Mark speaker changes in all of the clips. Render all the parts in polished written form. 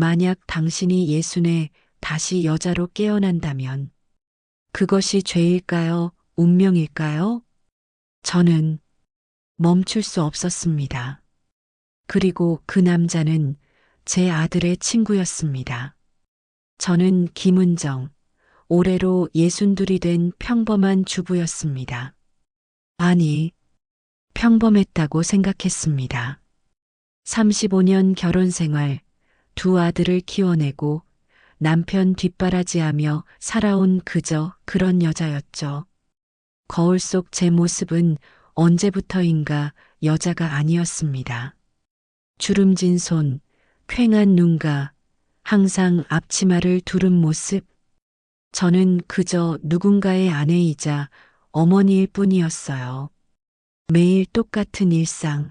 Speaker 1: 만약 당신이 예순에 다시 여자로 깨어난다면 그것이 죄일까요? 운명일까요? 저는 멈출 수 없었습니다. 그리고 그 남자는 제 아들의 친구였습니다. 저는 김은정, 올해로 62이 된 평범한 주부였습니다. 아니, 평범했다고 생각했습니다. 35년 결혼 생활, 두 아들을 키워내고 남편 뒷바라지하며 살아온 그저 그런 여자였죠. 거울 속 제 모습은 언제부터인가 여자가 아니었습니다. 주름진 손, 퀭한 눈과 항상 앞치마를 두른 모습. 저는 그저 누군가의 아내이자 어머니일 뿐이었어요. 매일 똑같은 일상.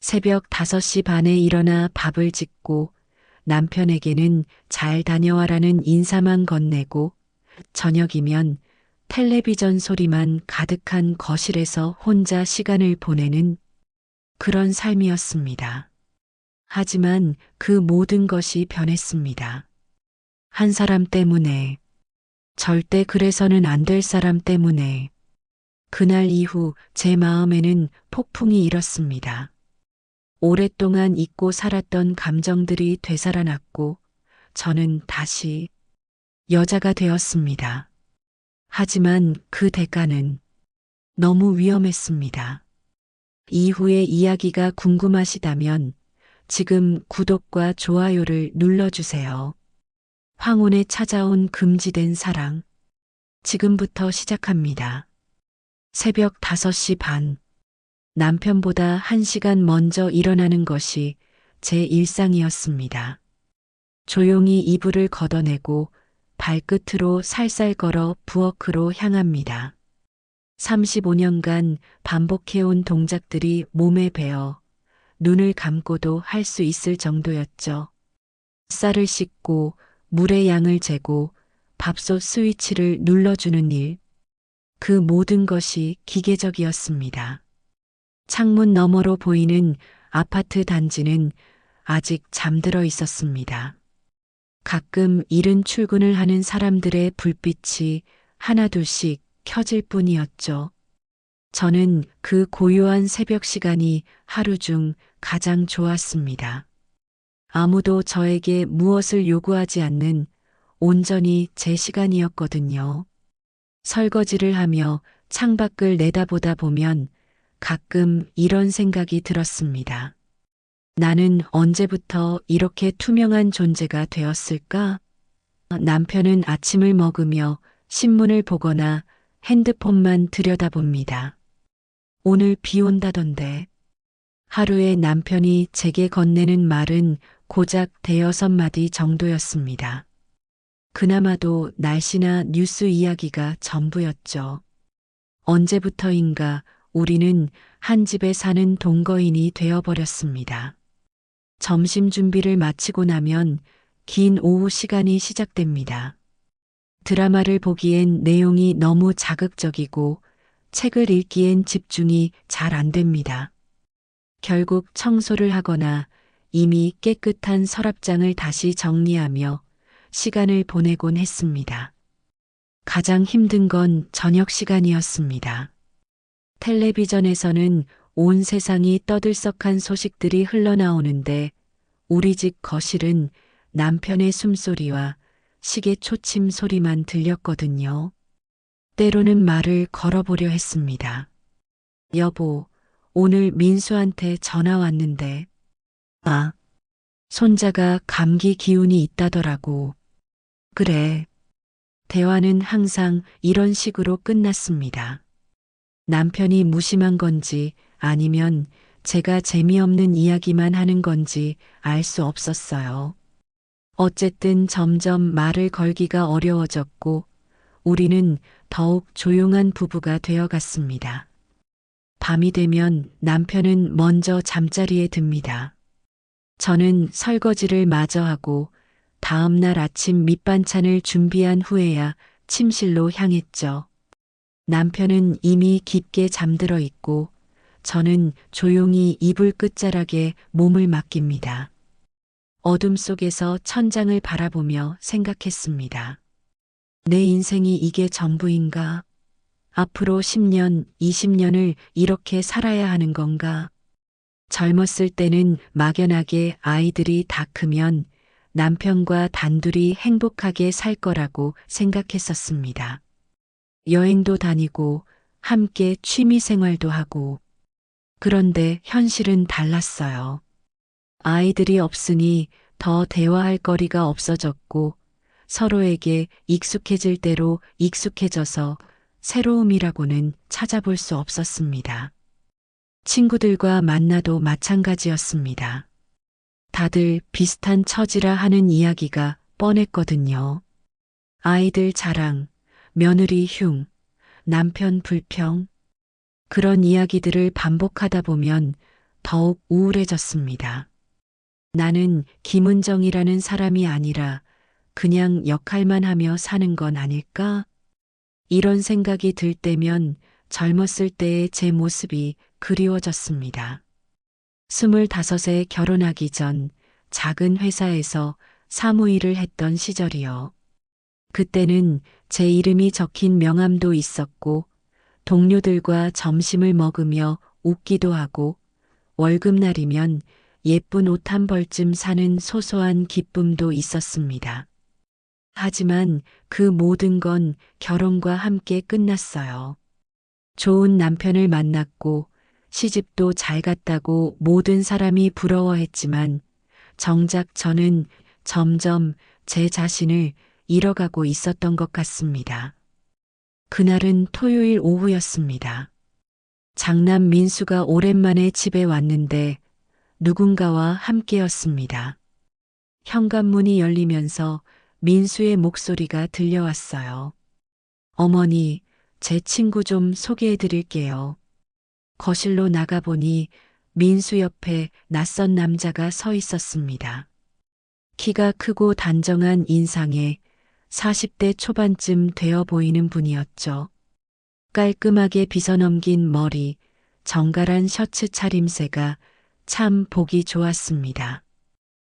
Speaker 1: 새벽 5시 반에 일어나 밥을 짓고 남편에게는 잘 다녀와라는 인사만 건네고 저녁이면 텔레비전 소리만 가득한 거실에서 혼자 시간을 보내는 그런 삶이었습니다. 하지만 그 모든 것이 변했습니다. 한 사람 때문에, 절대 그래서는 안 될 사람 때문에. 그날 이후 제 마음에는 폭풍이 일었습니다. 오랫동안 잊고 살았던 감정들이 되살아났고 저는 다시 여자가 되었습니다. 하지만 그 대가는 너무 위험했습니다. 이후의 이야기가 궁금하시다면 지금 구독과 좋아요를 눌러주세요. 황혼에 찾아온 금지된 사랑. 지금부터 시작합니다. 새벽 5시 반. 남편보다 1시간 먼저 일어나는 것이 제 일상이었습니다. 조용히 이불을 걷어내고 발끝으로 살살 걸어 부엌으로 향합니다. 35년간 반복해온 동작들이 몸에 배어 눈을 감고도 할 수 있을 정도였죠. 쌀을 씻고 물의 양을 재고 밥솥 스위치를 눌러주는 일. 그 모든 것이 기계적이었습니다. 창문 너머로 보이는 아파트 단지는 아직 잠들어 있었습니다. 가끔 이른 출근을 하는 사람들의 불빛이 하나둘씩 켜질 뿐이었죠. 저는 그 고요한 새벽 시간이 하루 중 가장 좋았습니다. 아무도 저에게 무엇을 요구하지 않는 온전히 제 시간이었거든요. 설거지를 하며 창밖을 내다보다 보면 가끔 이런 생각이 들었습니다. 나는 언제부터 이렇게 투명한 존재가 되었을까? 남편은 아침을 먹으며 신문을 보거나 핸드폰만 들여다봅니다. 오늘 비 온다던데. 하루에 남편이 제게 건네는 말은 고작 5-6마디 정도였습니다. 그나마도 날씨나 뉴스 이야기가 전부였죠. 언제부터인가 우리는 한 집에 사는 동거인이 되어버렸습니다. 점심 준비를 마치고 나면 긴 오후 시간이 시작됩니다. 드라마를 보기엔 내용이 너무 자극적이고 책을 읽기엔 집중이 잘 안 됩니다. 결국 청소를 하거나 이미 깨끗한 서랍장을 다시 정리하며 시간을 보내곤 했습니다. 가장 힘든 건 저녁 시간이었습니다. 텔레비전에서는 온 세상이 떠들썩한 소식들이 흘러나오는데 우리 집 거실은 남편의 숨소리와 시계 초침 소리만 들렸거든요. 때로는 말을 걸어보려 했습니다. 여보, 오늘 민수한테 전화 왔는데. 아, 손자가 감기 기운이 있다더라고. 그래. 대화는 항상 이런 식으로 끝났습니다. 남편이 무심한 건지 아니면 제가 재미없는 이야기만 하는 건지 알 수 없었어요. 어쨌든 점점 말을 걸기가 어려워졌고 우리는 더욱 조용한 부부가 되어갔습니다. 밤이 되면 남편은 먼저 잠자리에 듭니다. 저는 설거지를 마저 하고 다음 날 아침 밑반찬을 준비한 후에야 침실로 향했죠. 남편은 이미 깊게 잠들어 있고 저는 조용히 이불 끝자락에 몸을 맡깁니다. 어둠 속에서 천장을 바라보며 생각했습니다. 내 인생이 이게 전부인가? 앞으로 10년, 20년을 이렇게 살아야 하는 건가? 젊었을 때는 막연하게 아이들이 다 크면 남편과 단둘이 행복하게 살 거라고 생각했었습니다. 여행도 다니고 함께 취미 생활도 하고. 그런데 현실은 달랐어요. 아이들이 없으니 더 대화할 거리가 없어졌고 서로에게 익숙해질 대로 익숙해져서 새로움이라고는 찾아볼 수 없었습니다. 친구들과 만나도 마찬가지였습니다. 다들 비슷한 처지라 하는 이야기가 뻔했거든요. 아이들 자랑, 며느리 흉, 남편 불평. 그런 이야기들을 반복하다 보면 더욱 우울해졌습니다. 나는 김은정이라는 사람이 아니라 그냥 역할만 하며 사는 건 아닐까? 이런 생각이 들 때면 젊었을 때의 제 모습이 그리워졌습니다. 25에 결혼하기 전 작은 회사에서 사무일을 했던 시절이요. 그때는 제 이름이 적힌 명함도 있었고 동료들과 점심을 먹으며 웃기도 하고 월급날이면 예쁜 옷 한 벌쯤 사는 소소한 기쁨도 있었습니다. 하지만 그 모든 건 결혼과 함께 끝났어요. 좋은 남편을 만났고 시집도 잘 갔다고 모든 사람이 부러워했지만 정작 저는 점점 제 자신을 잃어가고 있었던 것 같습니다. 그날은 토요일 오후였습니다. 장남 민수가 오랜만에 집에 왔는데 누군가와 함께였습니다. 현관문이 열리면서 민수의 목소리가 들려왔어요. 어머니, 제 친구 좀 소개해 드릴게요. 거실로 나가보니 민수 옆에 낯선 남자가 서 있었습니다. 키가 크고 단정한 인상에 40대 초반쯤 되어 보이는 분이었죠. 깔끔하게 빗어넘긴 머리, 정갈한 셔츠 차림새가 참 보기 좋았습니다.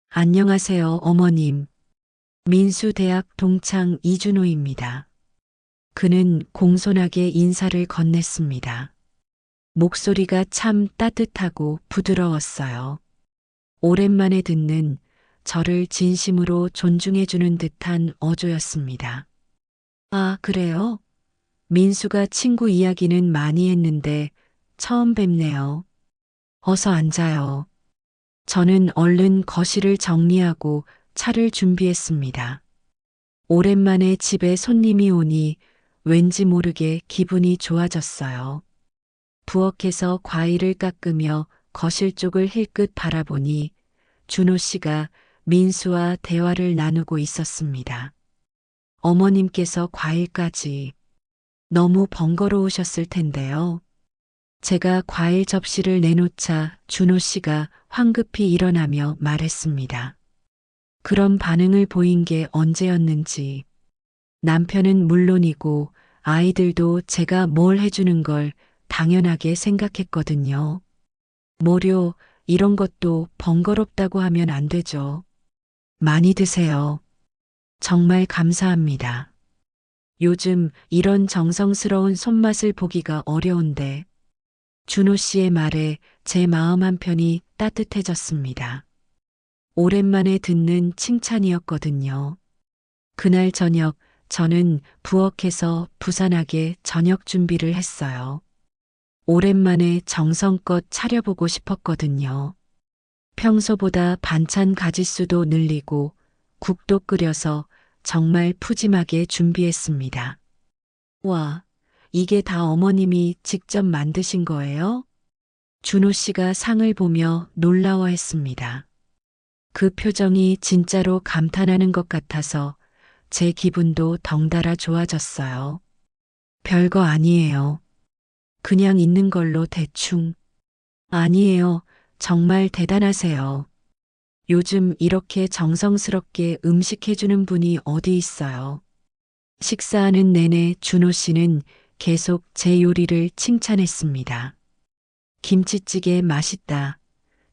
Speaker 1: 안녕하세요, 어머님. 민수대학 동창 이준호입니다. 그는 공손하게 인사를 건넸습니다. 목소리가 참 따뜻하고 부드러웠어요. 오랜만에 듣는 저를 진심으로 존중해주는 듯한 어조였습니다. 아, 그래요? 민수가 친구 이야기는 많이 했는데 처음 뵙네요. 어서 앉아요. 저는 얼른 거실을 정리하고 차를 준비했습니다. 오랜만에 집에 손님이 오니 왠지 모르게 기분이 좋아졌어요. 부엌에서 과일을 깎으며 거실 쪽을 힐끗 바라보니 준호 씨가 민수와 대화를 나누고 있었습니다. 어머님께서 과일까지 너무 번거로우셨을 텐데요. 제가 과일 접시를 내놓자 준호 씨가 황급히 일어나며 말했습니다. 그런 반응을 보인 게 언제였는지. 남편은 물론이고 아이들도 제가 뭘 해주는 걸 당연하게 생각했거든요. 뭐료, 이런 것도 번거롭다고 하면 안 되죠. 많이 드세요. 정말 감사합니다. 요즘 이런 정성스러운 손맛을 보기가 어려운데 준호 씨의 말에 제 마음 한편이 따뜻해졌습니다. 오랜만에 듣는 칭찬이었거든요. 그날 저녁 저는 부엌에서 부산하게 저녁 준비를 했어요. 오랜만에 정성껏 차려보고 싶었거든요. 평소보다 반찬 가짓수도 늘리고 국도 끓여서 정말 푸짐하게 준비했습니다. 와, 이게 다 어머님이 직접 만드신 거예요? 준호 씨가 상을 보며 놀라워했습니다. 그 표정이 진짜로 감탄하는 것 같아서 제 기분도 덩달아 좋아졌어요. 별거 아니에요. 그냥 있는 걸로 대충. 아니에요. 정말 대단하세요. 요즘 이렇게 정성스럽게 음식 해주는 분이 어디 있어요. 식사하는 내내 준호 씨는 계속 제 요리를 칭찬했습니다. 김치찌개 맛있다.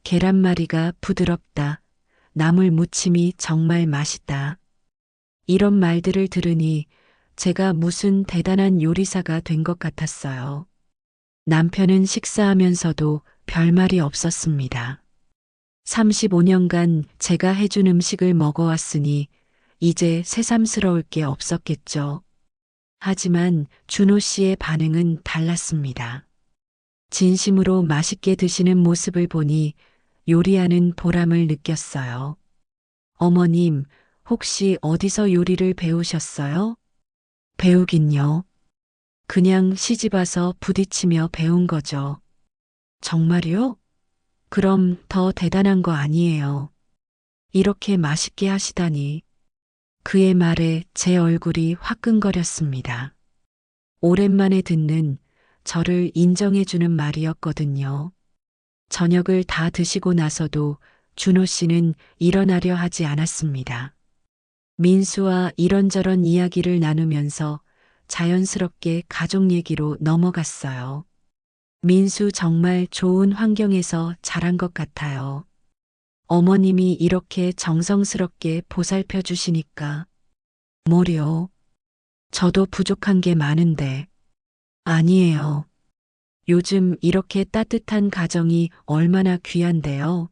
Speaker 1: 계란말이가 부드럽다. 나물 무침이 정말 맛있다. 이런 말들을 들으니 제가 무슨 대단한 요리사가 된 것 같았어요. 남편은 식사하면서도 별말이 없었습니다. 35년간 제가 해준 음식을 먹어왔으니 이제 새삼스러울 게 없었겠죠. 하지만 준호 씨의 반응은 달랐습니다. 진심으로 맛있게 드시는 모습을 보니 요리하는 보람을 느꼈어요. 어머님, 혹시 어디서 요리를 배우셨어요? 배우긴요. 그냥 시집와서 부딪히며 배운 거죠. 정말요? 그럼 더 대단한 거 아니에요. 이렇게 맛있게 하시다니. 그의 말에 제 얼굴이 화끈거렸습니다. 오랜만에 듣는 저를 인정해주는 말이었거든요. 저녁을 다 드시고 나서도 준호 씨는 일어나려 하지 않았습니다. 민수와 이런저런 이야기를 나누면서 자연스럽게 가족 얘기로 넘어갔어요. 민수 정말 좋은 환경에서 자란 것 같아요. 어머님이 이렇게 정성스럽게 보살펴 주시니까. 뭐려? 저도 부족한 게 많은데. 아니에요. 요즘 이렇게 따뜻한 가정이 얼마나 귀한데요.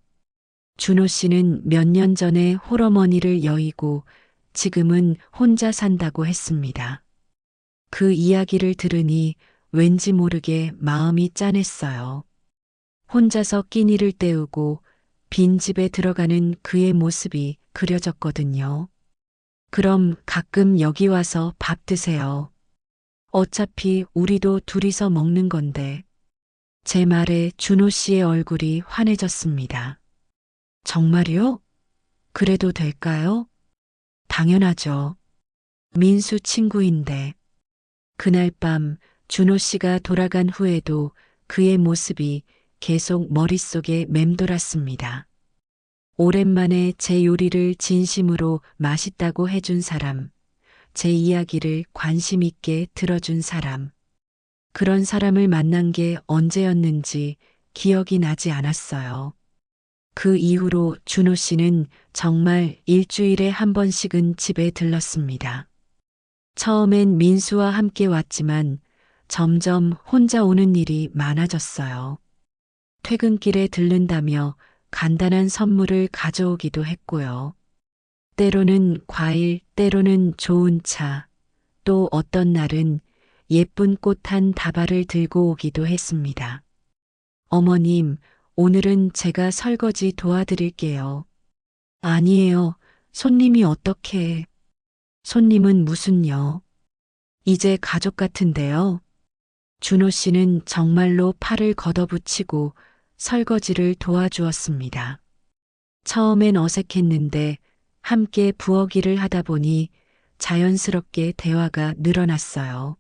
Speaker 1: 준호 씨는 몇 년 전에 홀어머니를 여의고 지금은 혼자 산다고 했습니다. 그 이야기를 들으니 왠지 모르게 마음이 짠했어요. 혼자서 끼니를 때우고 빈집에 들어가는 그의 모습이 그려졌거든요. 그럼 가끔 여기 와서 밥 드세요. 어차피 우리도 둘이서 먹는 건데. 제 말에 준호 씨의 얼굴이 환해졌습니다. 정말요? 그래도 될까요? 당연하죠. 민수 친구인데. 그날 밤 준호 씨가 돌아간 후에도 그의 모습이 계속 머릿속에 맴돌았습니다. 오랜만에 제 요리를 진심으로 맛있다고 해준 사람, 제 이야기를 관심 있게 들어준 사람, 그런 사람을 만난 게 언제였는지 기억이 나지 않았어요. 그 이후로 준호 씨는 정말 일주일에 한 번씩은 집에 들렀습니다. 처음엔 민수와 함께 왔지만 점점 혼자 오는 일이 많아졌어요. 퇴근길에 들른다며 간단한 선물을 가져오기도 했고요. 때로는 과일, 때로는 좋은 차, 또 어떤 날은 예쁜 꽃 한 다발을 들고 오기도 했습니다. 어머님, 오늘은 제가 설거지 도와드릴게요. 아니에요. 손님이 어떻게. 손님은 무슨요? 이제 가족 같은데요. 준호 씨는 정말로 팔을 걷어붙이고 설거지를 도와주었습니다. 처음엔 어색했는데 함께 부엌일을 하다 보니 자연스럽게 대화가 늘어났어요.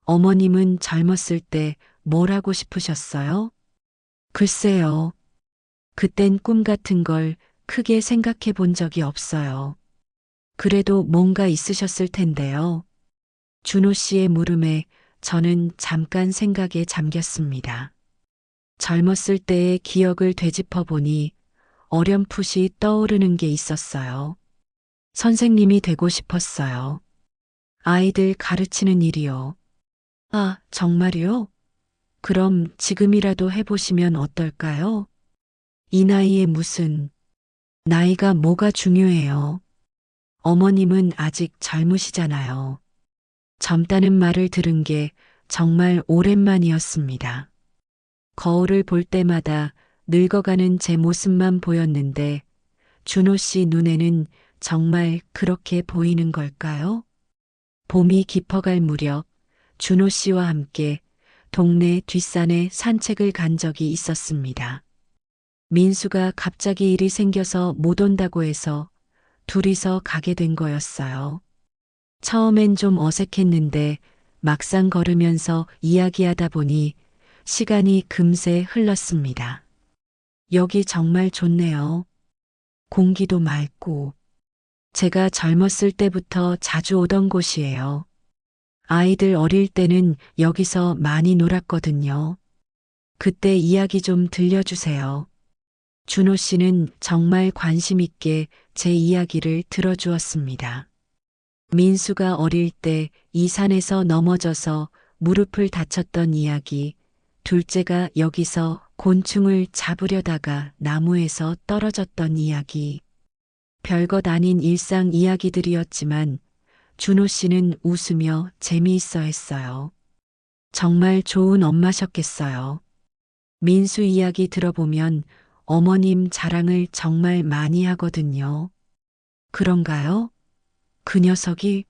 Speaker 1: 어머님은 젊었을 때 뭘 하고 싶으셨어요? 글쎄요. 그땐 꿈 같은 걸 크게 생각해 본 적이 없어요. 그래도 뭔가 있으셨을 텐데요. 준호 씨의 물음에 저는 잠깐 생각에 잠겼습니다. 젊었을 때의 기억을 되짚어 보니 어렴풋이 떠오르는 게 있었어요. 선생님이 되고 싶었어요. 아이들 가르치는 일이요. 아, 정말요? 그럼 지금이라도 해보시면 어떨까요? 이 나이에 무슨, 나이가 뭐가 중요해요. 어머님은 아직 젊으시잖아요. 젊다는 말을 들은 게 정말 오랜만이었습니다. 거울을 볼 때마다 늙어가는 제 모습만 보였는데 준호 씨 눈에는 정말 그렇게 보이는 걸까요? 봄이 깊어갈 무렵 준호 씨와 함께 동네 뒷산에 산책을 간 적이 있었습니다. 민수가 갑자기 일이 생겨서 못 온다고 해서 둘이서 가게 된 거였어요. 처음엔 좀 어색했는데 막상 걸으면서 이야기하다 보니 시간이 금세 흘렀습니다. 여기 정말 좋네요. 공기도 맑고. 제가 젊었을 때부터 자주 오던 곳이에요. 아이들 어릴 때는 여기서 많이 놀았거든요. 그때 이야기 좀 들려주세요. 준호 씨는 정말 관심 있게 제 이야기를 들어주었습니다. 민수가 어릴 때 이 산에서 넘어져서 무릎을 다쳤던 이야기, 둘째가 여기서 곤충을 잡으려다가 나무에서 떨어졌던 이야기. 별것 아닌 일상 이야기들이었지만 준호 씨는 웃으며 재미있어 했어요. 정말 좋은 엄마셨겠어요. 민수 이야기 들어보면 어머님 자랑을 정말 많이 하거든요. 그런가요? 그 녀석이?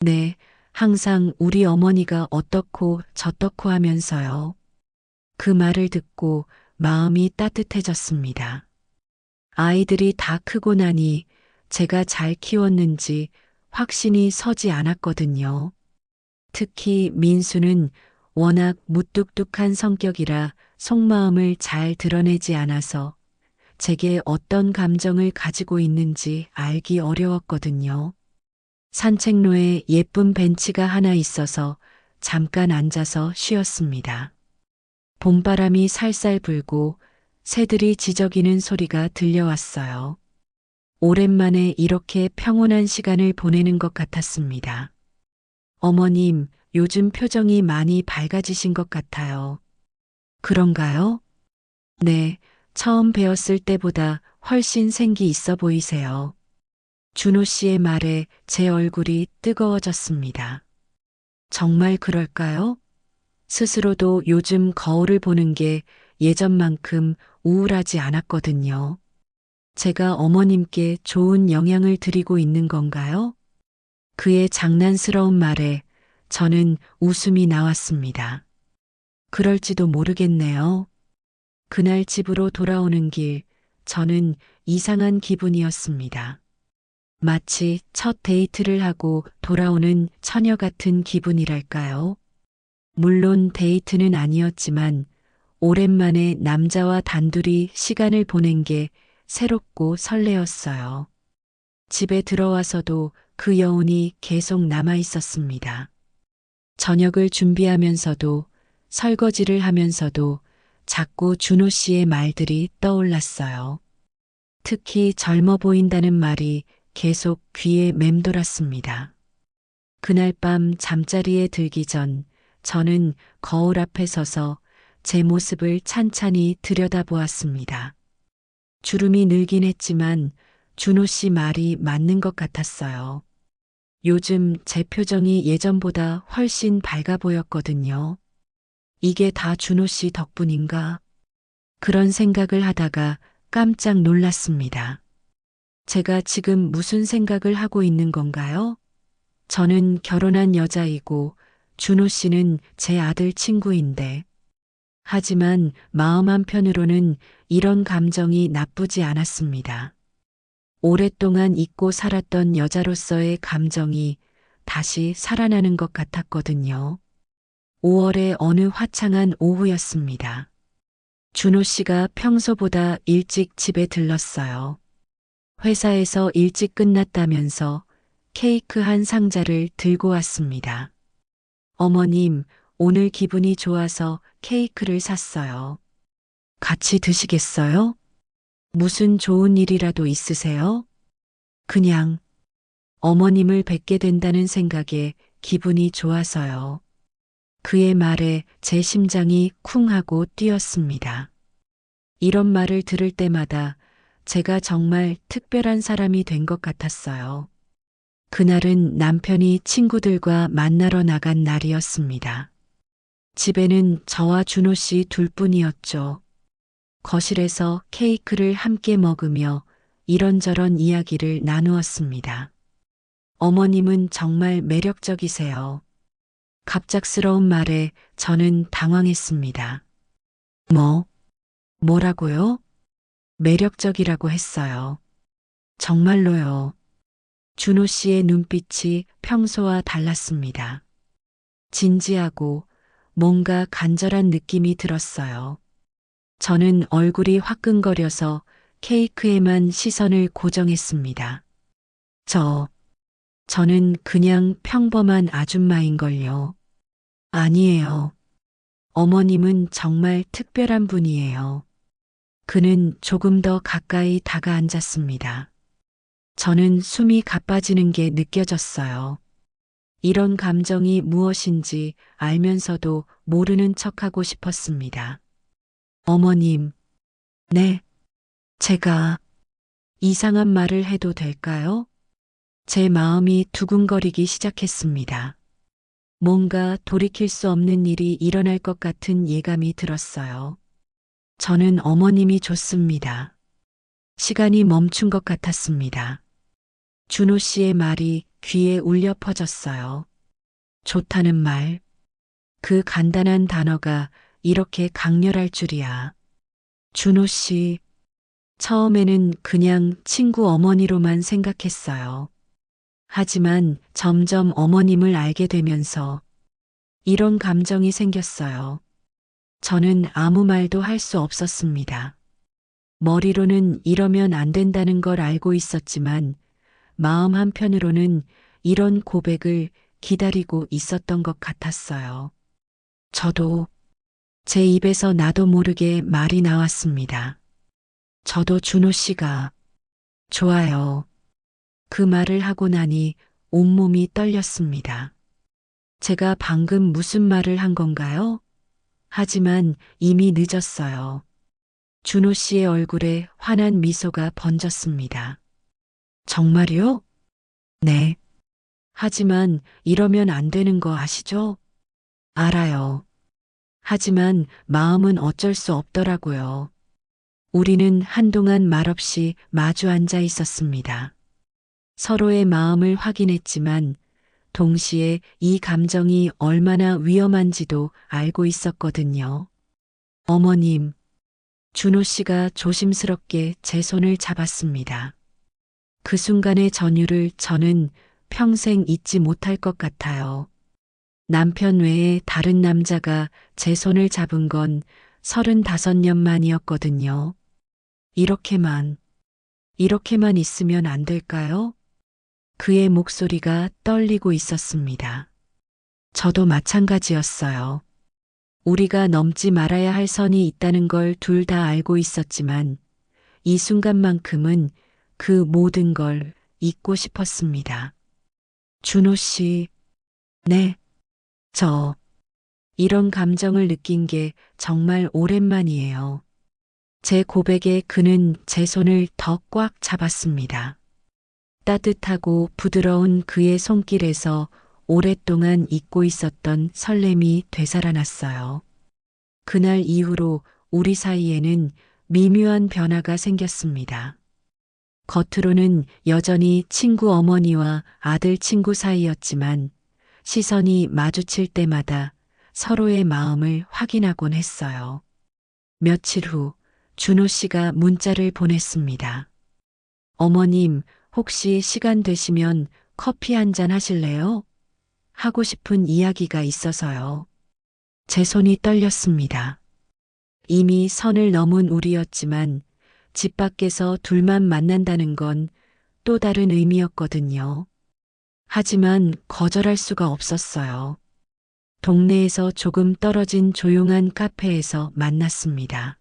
Speaker 1: 네, 항상 우리 어머니가 어떻고 저떻고 하면서요. 그 말을 듣고 마음이 따뜻해졌습니다. 아이들이 다 크고 나니 제가 잘 키웠는지 확신이 서지 않았거든요. 특히 민수는 워낙 무뚝뚝한 성격이라 속마음을 잘 드러내지 않아서 제게 어떤 감정을 가지고 있는지 알기 어려웠거든요. 산책로에 예쁜 벤치가 하나 있어서 잠깐 앉아서 쉬었습니다. 봄바람이 살살 불고 새들이 지저귀는 소리가 들려왔어요. 오랜만에 이렇게 평온한 시간을 보내는 것 같았습니다. 어머님, 요즘 표정이 많이 밝아지신 것 같아요. 그런가요? 네, 처음 뵈었을 때보다 훨씬 생기 있어 보이세요. 준호 씨의 말에 제 얼굴이 뜨거워졌습니다. 정말 그럴까요? 스스로도 요즘 거울을 보는 게 예전만큼 우울하지 않았거든요. 제가 어머님께 좋은 영향을 드리고 있는 건가요? 그의 장난스러운 말에 저는 웃음이 나왔습니다. 그럴지도 모르겠네요. 그날 집으로 돌아오는 길, 저는 이상한 기분이었습니다. 마치 첫 데이트를 하고 돌아오는 처녀 같은 기분이랄까요? 물론 데이트는 아니었지만 오랜만에 남자와 단둘이 시간을 보낸 게 새롭고 설레었어요. 집에 들어와서도 그 여운이 계속 남아 있었습니다. 저녁을 준비하면서도 설거지를 하면서도 자꾸 준호 씨의 말들이 떠올랐어요. 특히 젊어 보인다는 말이 계속 귀에 맴돌았습니다. 그날 밤 잠자리에 들기 전 저는 거울 앞에 서서 제 모습을 찬찬히 들여다보았습니다. 주름이 늘긴 했지만 준호 씨 말이 맞는 것 같았어요. 요즘 제 표정이 예전보다 훨씬 밝아 보였거든요. 이게 다 준호 씨 덕분인가? 그런 생각을 하다가 깜짝 놀랐습니다. 제가 지금 무슨 생각을 하고 있는 건가요? 저는 결혼한 여자이고 준호 씨는 제 아들 친구인데. 하지만 마음 한편으로는 이런 감정이 나쁘지 않았습니다. 오랫동안 잊고 살았던 여자로서의 감정이 다시 살아나는 것 같았거든요. 5월의 어느 화창한 오후였습니다. 준호 씨가 평소보다 일찍 집에 들렀어요. 회사에서 일찍 끝났다면서 케이크 한 상자를 들고 왔습니다. 어머님, 오늘 기분이 좋아서 케이크를 샀어요. 같이 드시겠어요? 무슨 좋은 일이라도 있으세요? 그냥 어머님을 뵙게 된다는 생각에 기분이 좋아서요. 그의 말에 제 심장이 쿵 하고 뛰었습니다. 이런 말을 들을 때마다 제가 정말 특별한 사람이 된 것 같았어요. 그날은 남편이 친구들과 만나러 나간 날이었습니다. 집에는 저와 준호 씨 둘뿐이었죠. 거실에서 케이크를 함께 먹으며 이런저런 이야기를 나누었습니다. 어머님은 정말 매력적이세요. 갑작스러운 말에 저는 당황했습니다. 뭐라고요? 매력적이라고 했어요. 정말로요. 준호 씨의 눈빛이 평소와 달랐습니다. 진지하고 뭔가 간절한 느낌이 들었어요. 저는 얼굴이 화끈거려서 케이크에만 시선을 고정했습니다. 저는 그냥 평범한 아줌마인걸요. 아니에요. 어머님은 정말 특별한 분이에요. 그는 조금 더 가까이 다가앉았습니다. 저는 숨이 가빠지는 게 느껴졌어요. 이런 감정이 무엇인지 알면서도 모르는 척하고 싶었습니다. 어머님, 네, 제가 이상한 말을 해도 될까요? 제 마음이 두근거리기 시작했습니다. 뭔가 돌이킬 수 없는 일이 일어날 것 같은 예감이 들었어요. 저는 어머님이 좋습니다. 시간이 멈춘 것 같았습니다. 준호 씨의 말이 귀에 울려 퍼졌어요. 좋다는 말, 그 간단한 단어가 이렇게 강렬할 줄이야. 준호 씨, 처음에는 그냥 친구 어머니로만 생각했어요. 하지만 점점 어머님을 알게 되면서 이런 감정이 생겼어요. 저는 아무 말도 할 수 없었습니다. 머리로는 이러면 안 된다는 걸 알고 있었지만 마음 한편으로는 이런 고백을 기다리고 있었던 것 같았어요. 저도 제 입에서 나도 모르게 말이 나왔습니다. 저도 준호 씨가 좋아요. 그 말을 하고 나니 온몸이 떨렸습니다. 제가 방금 무슨 말을 한 건가요? 하지만 이미 늦었어요. 준호 씨의 얼굴에 환한 미소가 번졌습니다. 정말요? 네. 하지만 이러면 안 되는 거 아시죠? 알아요. 하지만 마음은 어쩔 수 없더라고요. 우리는 한동안 말없이 마주 앉아 있었습니다. 서로의 마음을 확인했지만 동시에 이 감정이 얼마나 위험한지도 알고 있었거든요. 어머님, 준호 씨가 조심스럽게 제 손을 잡았습니다. 그 순간의 전율을 저는 평생 잊지 못할 것 같아요. 남편 외에 다른 남자가 제 손을 잡은 건 35년 만이었거든요. 이렇게만, 이렇게만 있으면 안 될까요? 그의 목소리가 떨리고 있었습니다. 저도 마찬가지였어요. 우리가 넘지 말아야 할 선이 있다는 걸 둘 다 알고 있었지만 이 순간만큼은 그 모든 걸 잊고 싶었습니다. 준호 씨, 네, 저 이런 감정을 느낀 게 정말 오랜만이에요. 제 고백에 그는 제 손을 더 꽉 잡았습니다. 따뜻하고 부드러운 그의 손길에서 오랫동안 잊고 있었던 설렘이 되살아났어요. 그날 이후로 우리 사이에는 미묘한 변화가 생겼습니다. 겉으로는 여전히 친구 어머니와 아들 친구 사이였지만 시선이 마주칠 때마다 서로의 마음을 확인하곤 했어요. 며칠 후 준호 씨가 문자를 보냈습니다. 어머님, 혹시 시간 되시면 커피 한잔 하실래요? 하고 싶은 이야기가 있어서요. 제 손이 떨렸습니다. 이미 선을 넘은 우리였지만 집 밖에서 둘만 만난다는 건 또 다른 의미였거든요. 하지만 거절할 수가 없었어요. 동네에서 조금 떨어진 조용한 카페에서 만났습니다.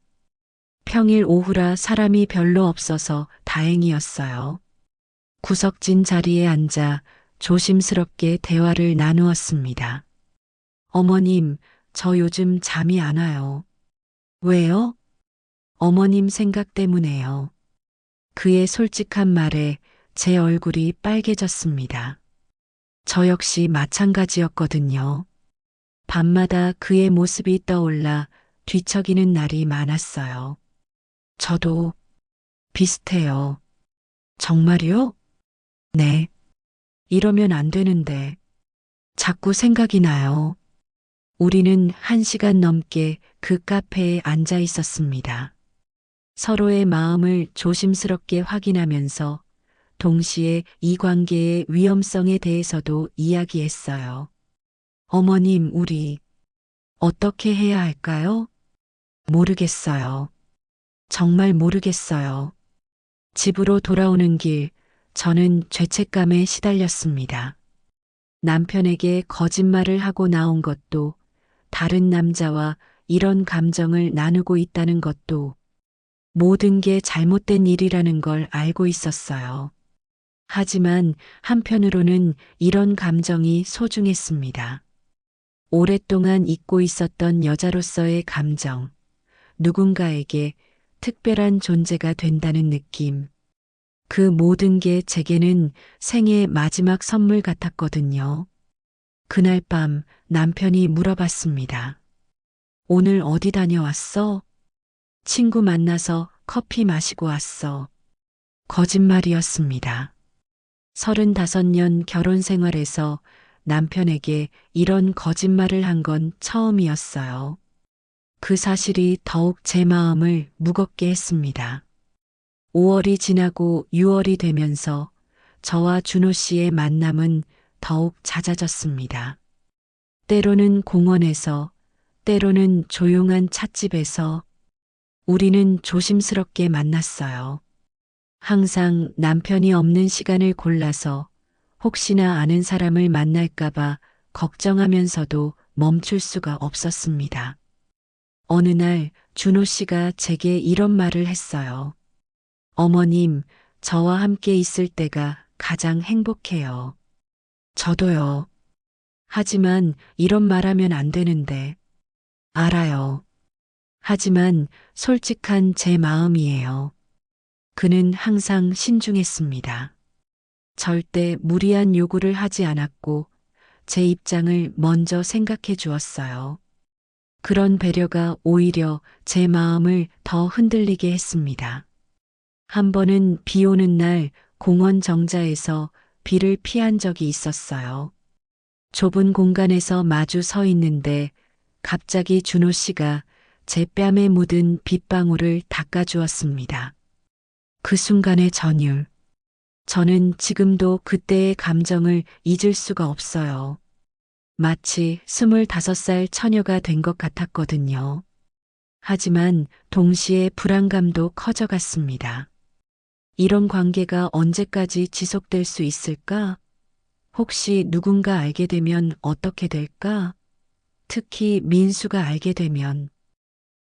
Speaker 1: 평일 오후라 사람이 별로 없어서 다행이었어요. 구석진 자리에 앉아 조심스럽게 대화를 나누었습니다. 어머님, 저 요즘 잠이 안 와요. 왜요? 어머님 생각 때문에요. 그의 솔직한 말에 제 얼굴이 빨개졌습니다. 저 역시 마찬가지였거든요. 밤마다 그의 모습이 떠올라 뒤척이는 날이 많았어요. 저도 비슷해요. 정말요? 네. 이러면 안 되는데. 자꾸 생각이 나요. 우리는 1시간 넘게 그 카페에 앉아 있었습니다. 서로의 마음을 조심스럽게 확인하면서 동시에 이 관계의 위험성에 대해서도 이야기했어요. 어머님, 우리 어떻게 해야 할까요? 모르겠어요. 정말 모르겠어요. 집으로 돌아오는 길, 저는 죄책감에 시달렸습니다. 남편에게 거짓말을 하고 나온 것도, 다른 남자와 이런 감정을 나누고 있다는 것도, 모든 게 잘못된 일이라는 걸 알고 있었어요. 하지만 한편으로는 이런 감정이 소중했습니다. 오랫동안 잊고 있었던 여자로서의 감정, 누군가에게 특별한 존재가 된다는 느낌. 그 모든 게 제게는 생애 마지막 선물 같았거든요. 그날 밤 남편이 물어봤습니다. 오늘 어디 다녀왔어? 친구 만나서 커피 마시고 왔어. 거짓말이었습니다. 35년 결혼 생활에서 남편에게 이런 거짓말을 한 건 처음이었어요. 그 사실이 더욱 제 마음을 무겁게 했습니다. 5월이 지나고 6월이 되면서 저와 준호 씨의 만남은 더욱 잦아졌습니다. 때로는 공원에서, 때로는 조용한 찻집에서 우리는 조심스럽게 만났어요. 항상 남편이 없는 시간을 골라서 혹시나 아는 사람을 만날까봐 걱정하면서도 멈출 수가 없었습니다. 어느 날 준호 씨가 제게 이런 말을 했어요. 어머님, 저와 함께 있을 때가 가장 행복해요. 저도요. 하지만 이런 말하면 안 되는데. 알아요. 하지만 솔직한 제 마음이에요. 그는 항상 신중했습니다. 절대 무리한 요구를 하지 않았고 제 입장을 먼저 생각해 주었어요. 그런 배려가 오히려 제 마음을 더 흔들리게 했습니다. 한 번은 비 오는 날 공원 정자에서 비를 피한 적이 있었어요. 좁은 공간에서 마주 서 있는데 갑자기 준호 씨가 제 뺨에 묻은 빗방울을 닦아주었습니다. 그 순간의 전율. 저는 지금도 그때의 감정을 잊을 수가 없어요. 마치 25살 처녀가 된 것 같았거든요. 하지만 동시에 불안감도 커져갔습니다. 이런 관계가 언제까지 지속될 수 있을까? 혹시 누군가 알게 되면 어떻게 될까? 특히 민수가 알게 되면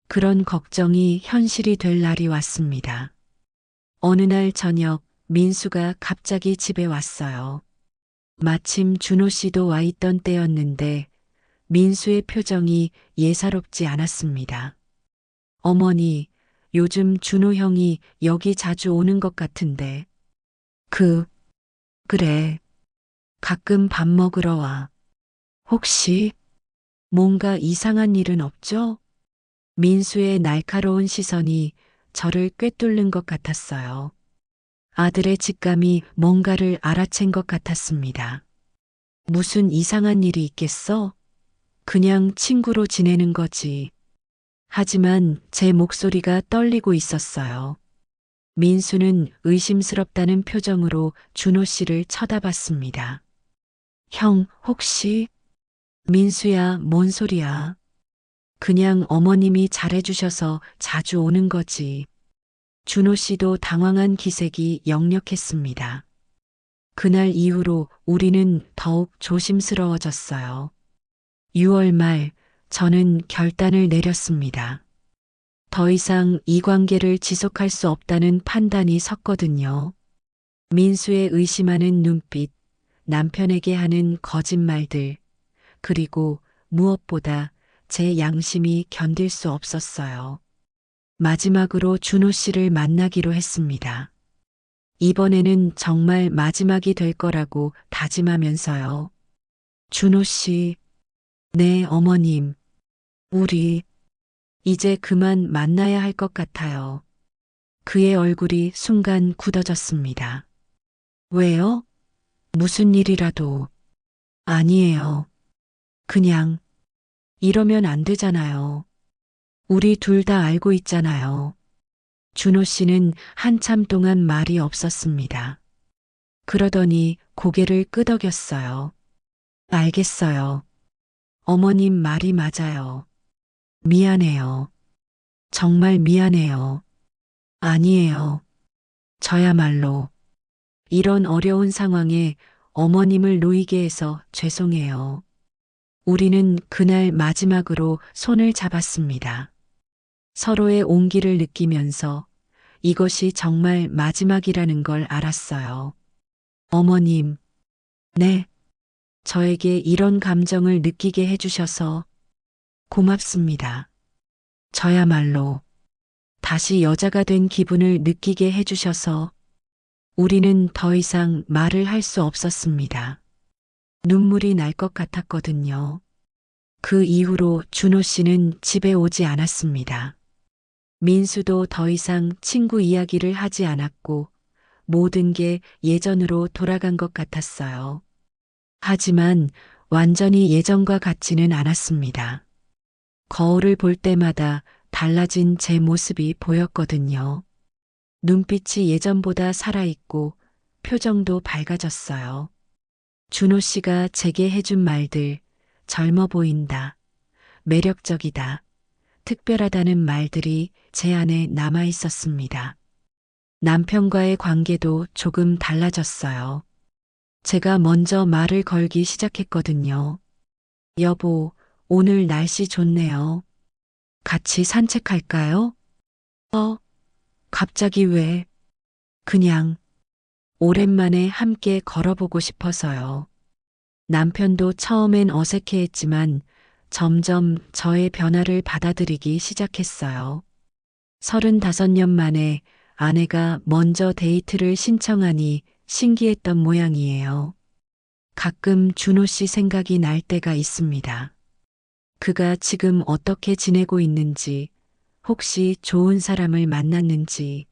Speaker 1: 그런 걱정이 현실이 될 날이 왔습니다. 어느 날 저녁 민수가 갑자기 집에 왔어요. 마침 준호 씨도 와 있던 때였는데 민수의 표정이 예사롭지 않았습니다. 어머니, 요즘 준호 형이 여기 자주 오는 것 같은데. 그래. 가끔 밥 먹으러 와. 혹시 뭔가 이상한 일은 없죠? 민수의 날카로운 시선이 저를 꿰뚫는 것 같았어요. 아들의 직감이 뭔가를 알아챈 것 같았습니다. 무슨 이상한 일이 있겠어? 그냥 친구로 지내는 거지. 하지만 제 목소리가 떨리고 있었어요. 민수는 의심스럽다는 표정으로 준호 씨를 쳐다봤습니다. 형, 혹시? 민수야, 뭔 소리야? 그냥 어머님이 잘해주셔서 자주 오는 거지. 준호 씨도 당황한 기색이 역력했습니다. 그날 이후로 우리는 더욱 조심스러워졌어요. 6월 말 저는 결단을 내렸습니다. 더 이상 이 관계를 지속할 수 없다는 판단이 섰거든요. 민수의 의심하는 눈빛, 남편에게 하는 거짓말들, 그리고 무엇보다 제 양심이 견딜 수 없었어요. 마지막으로 준호 씨를 만나기로 했습니다. 이번에는 정말 마지막이 될 거라고 다짐하면서요. 준호 씨, 네, 어머님. 우리 이제 그만 만나야 할 것 같아요. 그의 얼굴이 순간 굳어졌습니다. 왜요? 무슨 일이라도. 아니에요. 그냥 이러면 안 되잖아요. 우리 둘 다 알고 있잖아요. 준호 씨는 한참 동안 말이 없었습니다. 그러더니 고개를 끄덕였어요. 알겠어요. 어머님 말이 맞아요. 미안해요. 정말 미안해요. 아니에요. 저야말로 이런 어려운 상황에 어머님을 놓이게 해서 죄송해요. 우리는 그날 마지막으로 손을 잡았습니다. 서로의 온기를 느끼면서 이것이 정말 마지막이라는 걸 알았어요. 어머님, 네, 저에게 이런 감정을 느끼게 해주셔서 고맙습니다. 저야말로 다시 여자가 된 기분을 느끼게 해주셔서 우리는 더 이상 말을 할 수 없었습니다. 눈물이 날 것 같았거든요. 그 이후로 준호 씨는 집에 오지 않았습니다. 민수도 더 이상 친구 이야기를 하지 않았고 모든 게 예전으로 돌아간 것 같았어요. 하지만 완전히 예전과 같지는 않았습니다. 거울을 볼 때마다 달라진 제 모습이 보였거든요. 눈빛이 예전보다 살아있고 표정도 밝아졌어요. 준호 씨가 제게 해준 말들, 젊어 보인다, 매력적이다, 특별하다는 말들이 제 안에 남아 있었습니다. 남편과의 관계도 조금 달라졌어요. 제가 먼저 말을 걸기 시작했거든요. 여보, 오늘 날씨 좋네요. 같이 산책할까요? 갑자기 왜? 그냥 오랜만에 함께 걸어보고 싶어서요. 남편도 처음엔 어색해했지만 점점 저의 변화를 받아들이기 시작했어요. 35년 만에 아내가 먼저 데이트를 신청하니 신기했던 모양이에요. 가끔 준호 씨 생각이 날 때가 있습니다. 그가 지금 어떻게 지내고 있는지, 혹시 좋은 사람을 만났는지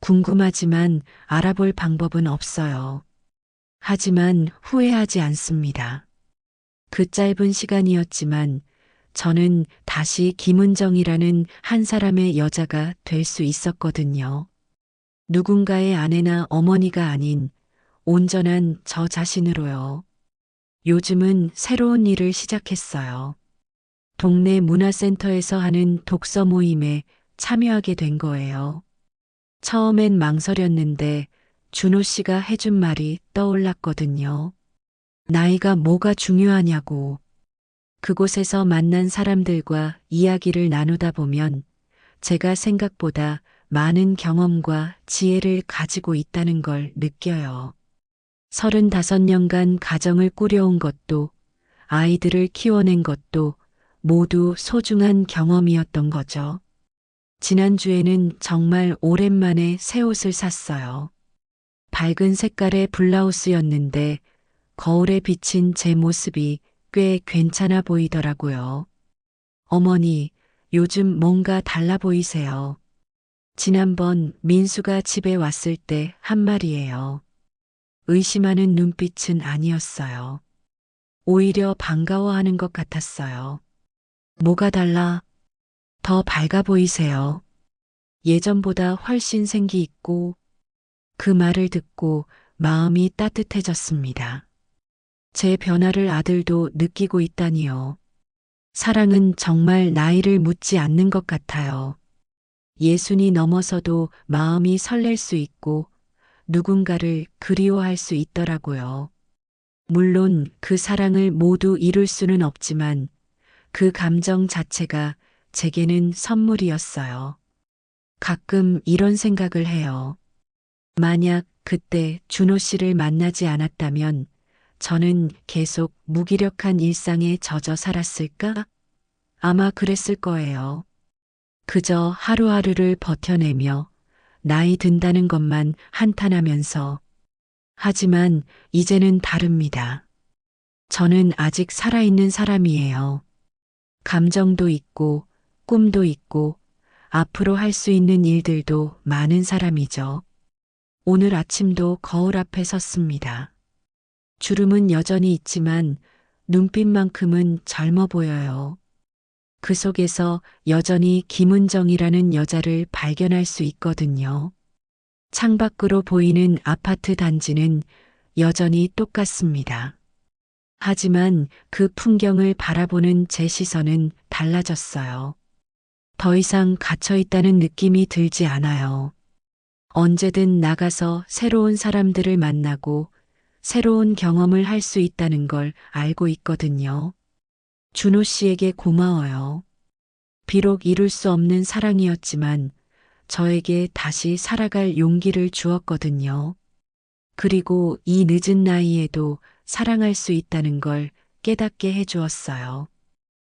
Speaker 1: 궁금하지만 알아볼 방법은 없어요. 하지만 후회하지 않습니다. 그 짧은 시간이었지만 저는 다시 김은정이라는 한 사람의 여자가 될 수 있었거든요. 누군가의 아내나 어머니가 아닌 온전한 저 자신으로요. 요즘은 새로운 일을 시작했어요. 동네 문화센터에서 하는 독서 모임에 참여하게 된 거예요. 처음엔 망설였는데 준호 씨가 해준 말이 떠올랐거든요. 나이가 뭐가 중요하냐고. 그곳에서 만난 사람들과 이야기를 나누다 보면 제가 생각보다 많은 경험과 지혜를 가지고 있다는 걸 느껴요. 35년간 가정을 꾸려온 것도 아이들을 키워낸 것도 모두 소중한 경험이었던 거죠. 지난주에는 정말 오랜만에 새 옷을 샀어요. 밝은 색깔의 블라우스였는데 거울에 비친 제 모습이 꽤 괜찮아 보이더라고요. 어머니, 요즘 뭔가 달라 보이세요. 지난번 민수가 집에 왔을 때 한 말이에요. 의심하는 눈빛은 아니었어요. 오히려 반가워하는 것 같았어요. 뭐가 달라? 더 밝아 보이세요. 예전보다 훨씬 생기 있고 그 말을 듣고 마음이 따뜻해졌습니다. 제 변화를 아들도 느끼고 있다니요. 사랑은 정말 나이를 묻지 않는 것 같아요. 예순이 넘어서도 마음이 설렐 수 있고 누군가를 그리워할 수 있더라고요. 물론 그 사랑을 모두 이룰 수는 없지만 그 감정 자체가 제게는 선물이었어요. 가끔 이런 생각을 해요. 만약 그때 준호 씨를 만나지 않았다면 저는 계속 무기력한 일상에 젖어 살았을까? 아마 그랬을 거예요. 그저 하루하루를 버텨내며 나이 든다는 것만 한탄하면서. 하지만 이제는 다릅니다. 저는 아직 살아있는 사람이에요. 감정도 있고 꿈도 있고 앞으로 할 수 있는 일들도 많은 사람이죠. 오늘 아침도 거울 앞에 섰습니다. 주름은 여전히 있지만 눈빛만큼은 젊어 보여요. 그 속에서 여전히 김은정이라는 여자를 발견할 수 있거든요. 창밖으로 보이는 아파트 단지는 여전히 똑같습니다. 하지만 그 풍경을 바라보는 제 시선은 달라졌어요. 더 이상 갇혀 있다는 느낌이 들지 않아요. 언제든 나가서 새로운 사람들을 만나고 새로운 경험을 할 수 있다는 걸 알고 있거든요. 준호 씨에게 고마워요. 비록 이룰 수 없는 사랑이었지만 저에게 다시 살아갈 용기를 주었거든요. 그리고 이 늦은 나이에도 사랑할 수 있다는 걸 깨닫게 해주었어요.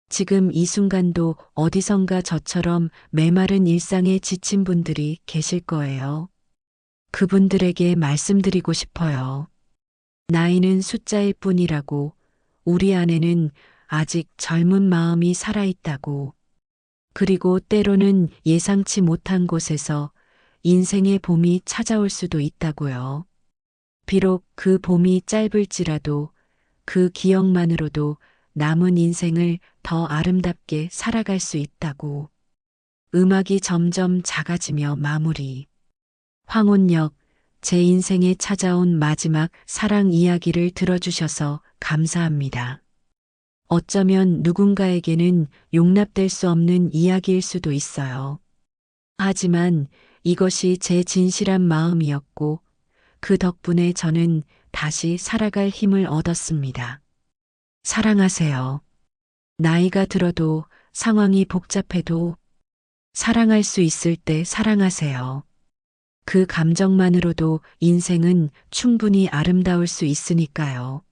Speaker 1: 지금 이 순간도 어디선가 저처럼 메마른 일상에 지친 분들이 계실 거예요. 그분들에게 말씀드리고 싶어요. 나이는 숫자일 뿐이라고, 우리 안에는 아직 젊은 마음이 살아있다고, 그리고 때로는 예상치 못한 곳에서 인생의 봄이 찾아올 수도 있다고요. 비록 그 봄이 짧을지라도 그 기억만으로도 남은 인생을 더 아름답게 살아갈 수 있다고. 음악이 점점 작아지며 마무리. 황혼역, 제 인생에 찾아온 마지막 사랑 이야기를 들어주셔서 감사합니다. 어쩌면 누군가에게는 용납될 수 없는 이야기일 수도 있어요. 하지만 이것이 제 진실한 마음이었고, 그 덕분에 저는 다시 살아갈 힘을 얻었습니다. 사랑하세요. 나이가 들어도 상황이 복잡해도 사랑할 수 있을 때 사랑하세요. 그 감정만으로도 인생은 충분히 아름다울 수 있으니까요.